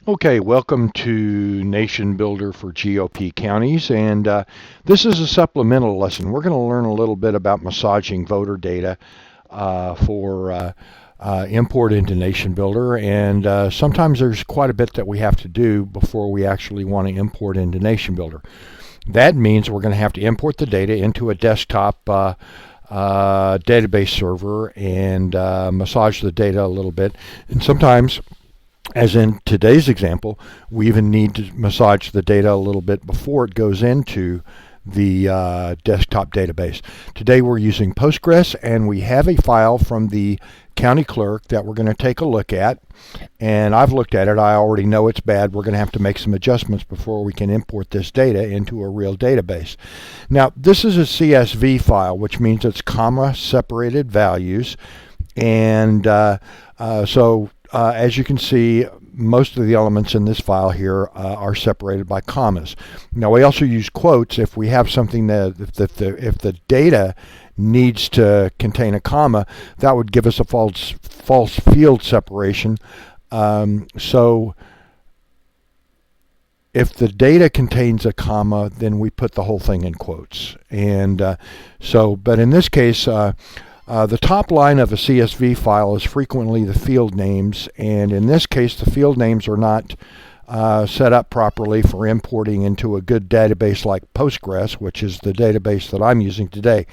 Okay, welcome to Nation Builder for GOP counties, and this is a supplemental lesson. We're going to learn a little bit about massaging voter data for import into Nation Builder, and sometimes there's quite a bit that we have to do before we actually want to import into Nation Builder. That means we're going to have to import the data into a desktop database server and massage the data a little bit, and sometimes, as in today's example, we even need to massage the data a little bit before it goes into the desktop database. Today we're using Postgres, and we have a file from the county clerk that we're going to take a look at. And I've looked at it. I already know it's bad. We're going to have to make some adjustments before we can import this data into a real database. Now, this is a CSV file, which means it's comma separated values. And as you can see, most of the elements in this file here are separated by commas. Now, we also use quotes if we have something that, if the data needs to contain a comma, that would give us a false field separation. So if the data contains a comma, then we put the whole thing in quotes. And but in this case, the top line of a CSV file is frequently the field names, and in this case the field names are not set up properly for importing into a good database like Postgres, which is the database that I'm using today.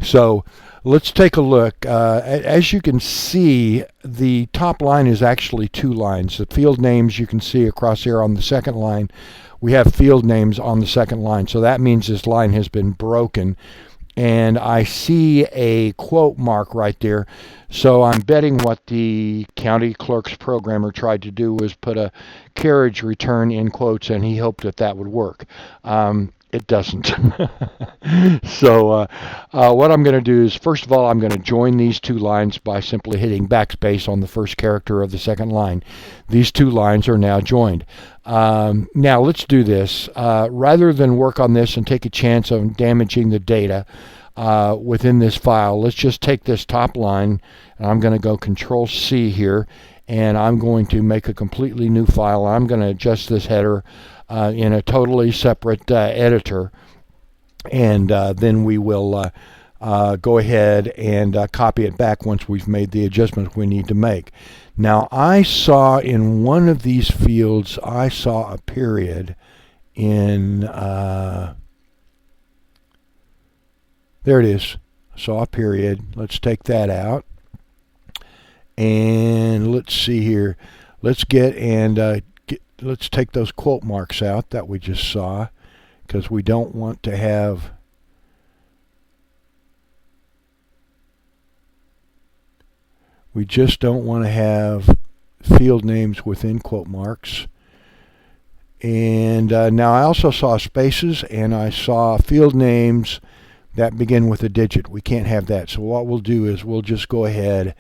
So let's take a look. As you can see, the top line is actually two lines. The field names you can see across here on the second line. We have field names on the second line, so that means this line has been broken. And I see a quote mark right there. So I'm betting what the county clerk's programmer tried to do was put a carriage return in quotes, and he hoped that would work. It doesn't. So what I'm going to do is, first of all, I'm going to join these two lines by simply hitting backspace on the first character of the second line. These two lines are now joined. Now let's do this. Rather than work on this and take a chance of damaging the data within this file, let's just take this top line, and I'm going to go Control C here, and I'm going to make a completely new file. I'm going to adjust this header in a totally separate editor, and then we will go ahead and copy it back once we've made the adjustments we need to make. Now, I saw in one of these fields, I saw a period in, there it is, I saw a period. Let's take that out. And let's see here. Let's let's take those quote marks out that we just saw, because we don't want to have just don't want to have field names within quote marks. And now I also saw spaces, and I saw field names that begin with a digit. We can't have that. So what we'll do is we'll just go ahead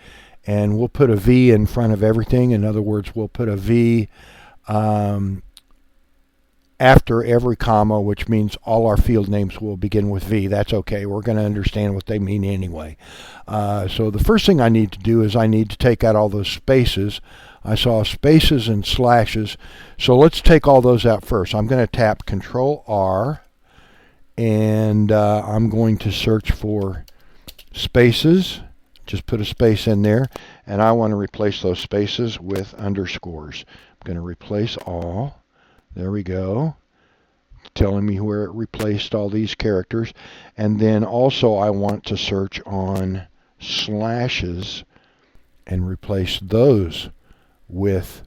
and we'll put a V in front of everything. In other words, we'll put a V after every comma, which means all our field names will begin with V. That's okay. We're going to understand what they mean anyway. So the first thing I need to do is I need to take out all those spaces. I saw spaces and slashes. So let's take all those out first. I'm going to tap Control R, and I'm going to search for spaces. Just put a space in there, and I want to replace those spaces with underscores. I'm going to replace all. There we go. Telling me where it replaced all these characters. And then also I want to search on slashes and replace those with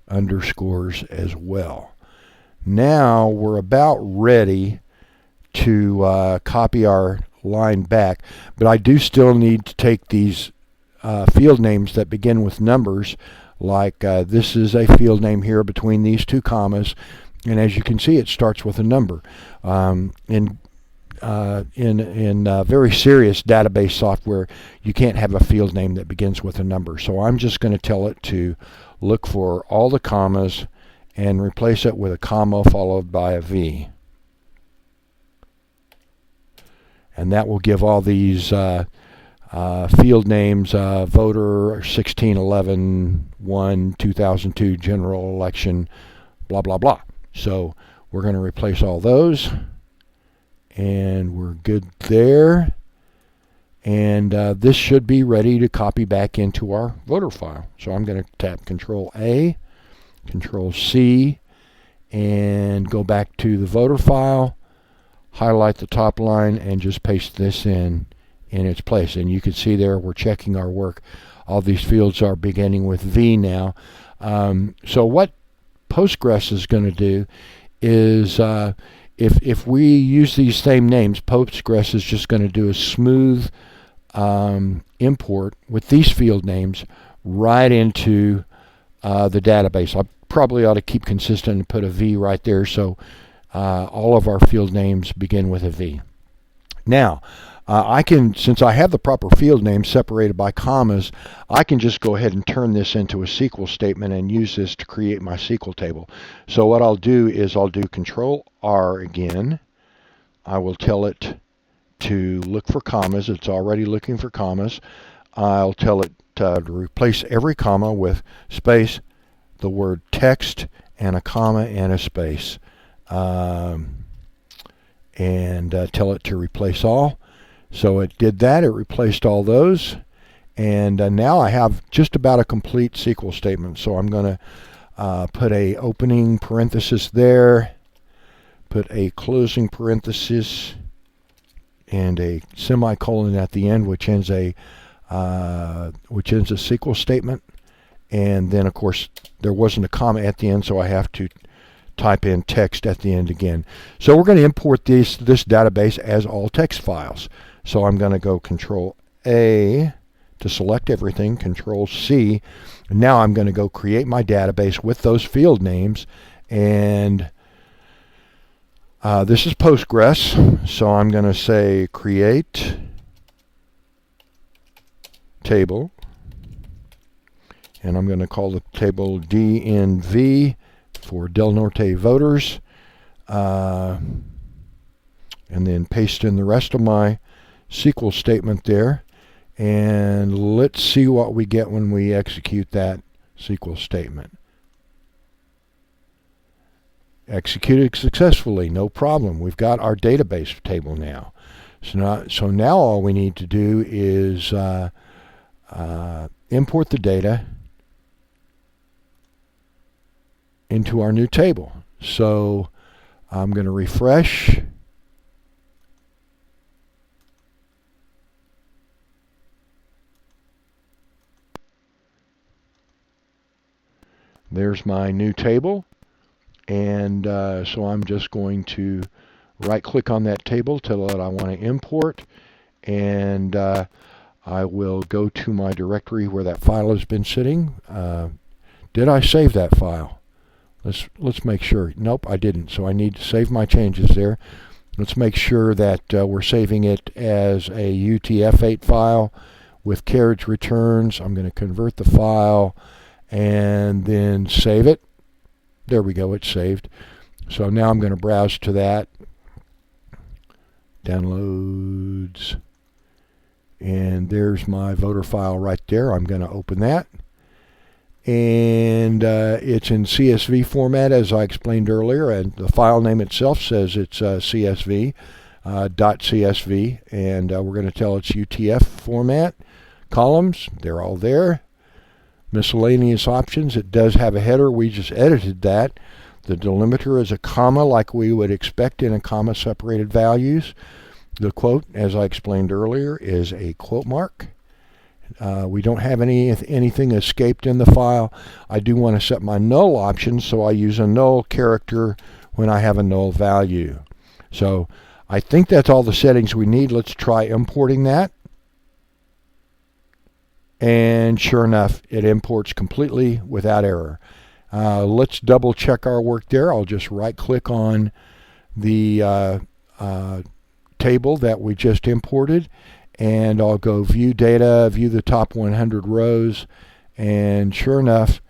underscores as well. Now we're about ready to copy our line back, but I do still need to take these field names that begin with numbers, like this is a field name here between these two commas, and as you can see, it starts with a number. In very serious database software, you can't have a field name that begins with a number. So I'm just going to tell it to look for all the commas and replace it with a comma followed by a V. And that will give all these field names, voter 1611-1-2002 general election, blah, blah, blah. So we're going to replace all those, and we're good there. And this should be ready to copy back into our voter file. So I'm going to tap Control A, Control C, and go back to the voter file, highlight the top line, and just paste this in its place. And you can see there we're checking our work. All these fields are beginning with V now. So what Postgres is going to do is if we use these same names, Postgres is just going to do a smooth import with these field names right into the database. I probably ought to keep consistent and put a V right there, so all of our field names begin with a V. Now, I can, since I have the proper field names separated by commas, I can just go ahead and turn this into a SQL statement and use this to create my SQL table. So what I'll do is I'll do Control R again. I will tell it to look for commas. It's already looking for commas. I'll tell it to replace every comma with space, the word text, and a comma and a space. And tell it to replace all. So it did that. It replaced all those. And now I have just about a complete SQL statement. So I'm going to put a opening parenthesis there, put a closing parenthesis, and a semicolon at the end, which ends a SQL statement. And then, of course, there wasn't a comma at the end, so I have to type in text at the end again. So we're going to import this database as all text files. So I'm going to go Control A to select everything, Control C. And now I'm going to go create my database with those field names. And this is Postgres. So I'm going to say create table. And I'm going to call the table DNV for Del Norte voters. And then paste in the rest of my SQL statement there. And let's see what we get when we execute that SQL statement. Executed successfully, no problem. We've got our database table now. So now all we need to do is import the data into our new table. So I'm going to refresh. There's my new table. And so I'm just going to right click on that table, tell it I want to import, and I will go to my directory where that file has been sitting. Did I save that file? Let's make sure. Nope, I didn't. So I need to save my changes there. Let's make sure that we're saving it as a UTF-8 file with carriage returns. I'm going to convert the file and then save it. There we go, it's saved. So now I'm going to browse to that. Downloads. And there's my voter file right there. I'm going to open that. And it's in CSV format, as I explained earlier. And the file name itself says it's CSV, .csv. And we're going to tell it's UTF format. Columns, they're all there. Miscellaneous options, it does have a header. We just edited that. The delimiter is a comma like we would expect in a comma separated values. The quote, as I explained earlier, is a quote mark. We don't have anything escaped in the file. I do want to set my null option, so I use a null character when I have a null value. So I think that's all the settings we need. Let's try importing that. And sure enough, it imports completely without error. Let's double check our work there. I'll just right click on the table that we just imported, and I'll go view data, view the top 100 rows, and sure enough,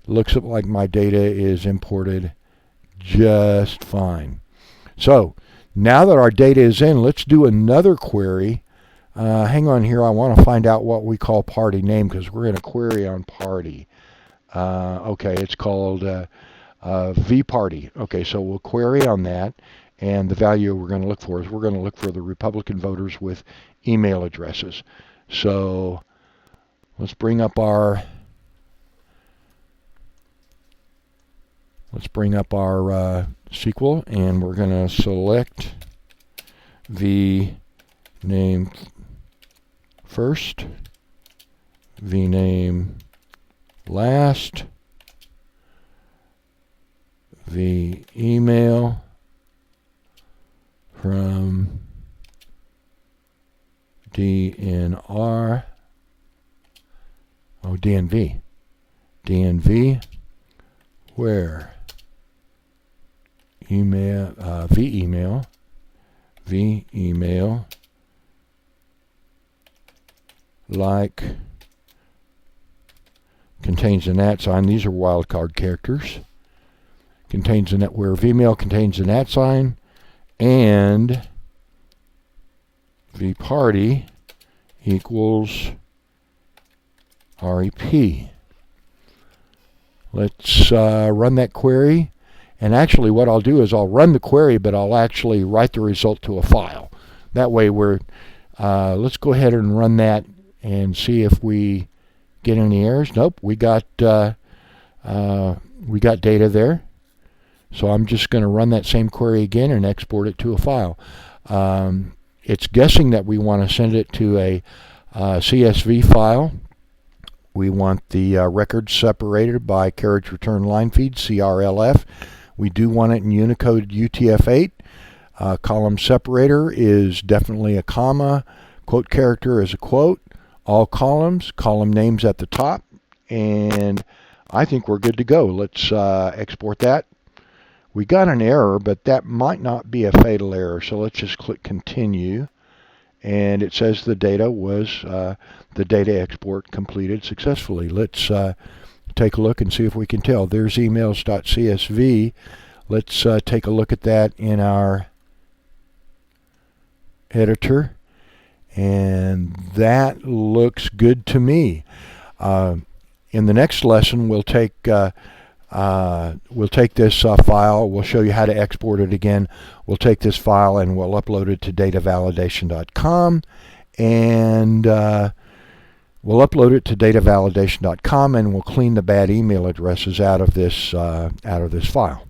looks like my data is imported just fine. So now that our data is in, let's do another query hang on here. I want to find out what we call party name because we're going to query on party. Okay, it's called vParty. Okay, so we'll query on that, and the value we're going to look for is we're going to look for the Republican voters with email addresses. So let's bring up our SQL, and we're going to select the name first, the name last, the email from DNR, DNV, where email, vemail, like, contains an @ sign. These are wildcard characters. Contains a net, where vmail contains an @ sign, and vParty equals REP. Let's run that query. And actually what I'll do is I'll run the query, but I'll actually write the result to a file. That way let's go ahead and run that and see if we get any errors. Nope, we got data there. So I'm just going to run that same query again and export it to a file. It's guessing that we want to send it to a CSV file. We want the records separated by carriage return line feed, CRLF. We do want it in Unicode UTF-8. Column separator is definitely a comma. Quote character is a quote. All columns, column names at the top. And I think we're good to go. Let's export that. We got an error, but that might not be a fatal error. So let's just click continue. And it says the data export completed successfully. Let's take a look and see if we can tell. There's emails.csv. Let's take a look at that in our editor. And that looks good to me. In the next lesson, we'll take this file. We'll show you how to export it again. We'll take this file and we'll upload it to datavalidation.com, and we'll clean the bad email addresses out of this file.